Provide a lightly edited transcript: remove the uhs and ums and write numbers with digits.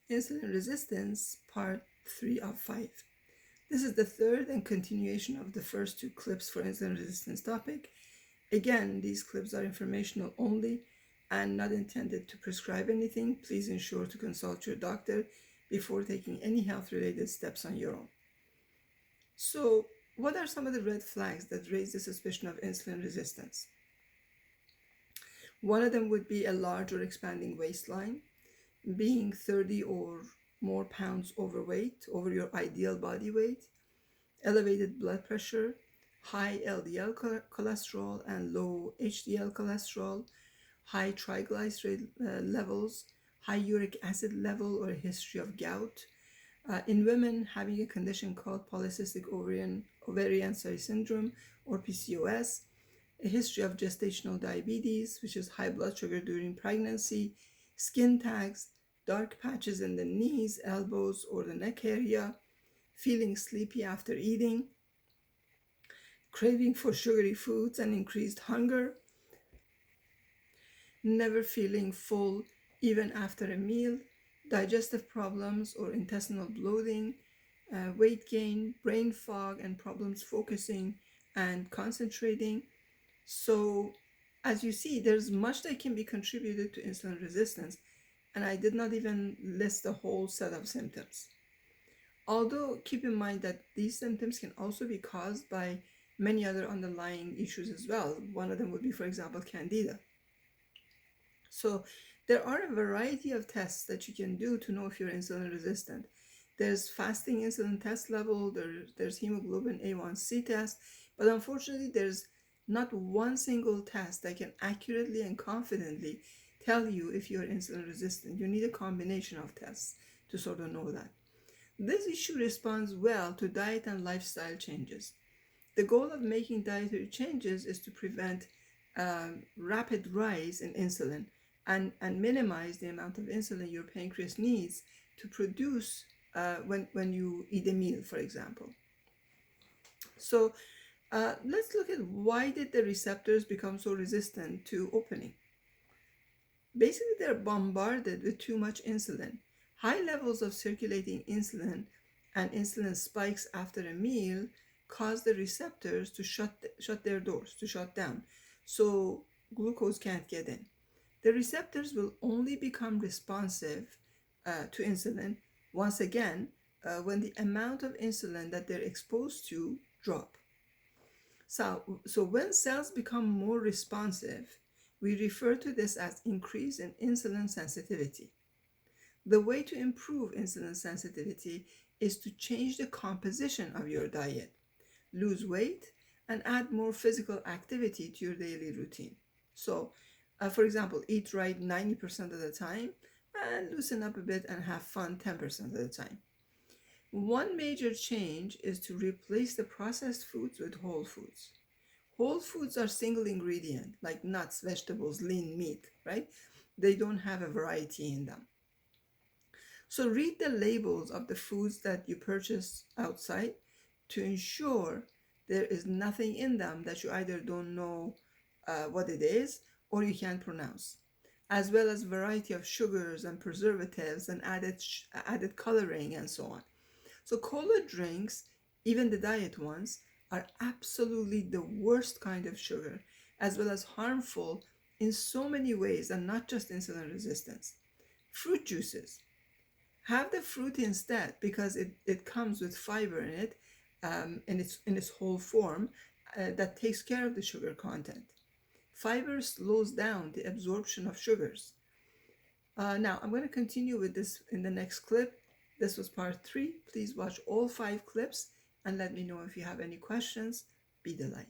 Insulin resistance, part 3 of 5. This is the third and continuation of the first two clips for insulin resistance topic. Again, these clips are informational only and not intended to prescribe anything. Please ensure to consult your doctor before taking any health-related steps on your own. So, what are some of the red flags that raise the suspicion of insulin resistance? One of them would be a large or expanding waistline, being 30 or more pounds overweight, over your ideal body weight, elevated blood pressure, high LDL cholesterol and low HDL cholesterol, high triglyceride levels, high uric acid level, or a history of gout. In women, having a condition called polycystic ovarian syndrome, or PCOS, a history of gestational diabetes, which is high blood sugar during pregnancy, skin tags, dark patches in the knees, elbows, or the neck area, feeling sleepy after eating, craving for sugary foods and increased hunger, never feeling full even after a meal, digestive problems or intestinal bloating, weight gain, brain fog, and problems focusing and concentrating. So, as you see, there's much that can be contributed to insulin resistance, and I did not even list the whole set of symptoms. Although, keep in mind that these symptoms can also be caused by many other underlying issues as well. One of them would be, for example, candida. So, there are a variety of tests that you can do to know if you're insulin resistant. There's fasting insulin test level, there's hemoglobin A1C test, but unfortunately, there's not one single test that can accurately and confidently tell you if you're insulin resistant. You need a combination of tests to sort of know that. This issue responds well to diet and lifestyle changes. The goal of making dietary changes is to prevent rapid rise in insulin and minimize the amount of insulin your pancreas needs to produce when you eat a meal, for example. So let's look at why did the receptors become so resistant to opening. Basically, they're bombarded with too much insulin. High levels of circulating insulin and insulin spikes after a meal cause the receptors to shut their doors, to shut down, so glucose can't get in. The receptors will only become responsive to insulin once again when the amount of insulin that they're exposed to drop. So when cells become more responsive, we refer to this as increase in insulin sensitivity. The way to improve insulin sensitivity is to change the composition of your diet, lose weight, and add more physical activity to your daily routine. So, for example, eat right 90% of the time and loosen up a bit and have fun 10% of the time. One major change is to replace the processed foods with whole foods. Whole foods are single ingredient, like nuts, vegetables, lean meat, right? They don't have a variety in them. So read the labels of the foods that you purchase outside to ensure there is nothing in them that you either don't know what it is or you can't pronounce, as well as variety of sugars and preservatives and added coloring and so on. So cola drinks, even the diet ones, are absolutely the worst kind of sugar, as well as harmful in so many ways and not just insulin resistance. Fruit juices. Have the fruit instead because it comes with fiber in it in its whole form that takes care of the sugar content. Fiber slows down the absorption of sugars. Now, I'm going to continue with this in the next clip. This was part 3. Please watch all 5 clips and let me know if you have any questions. Be the light.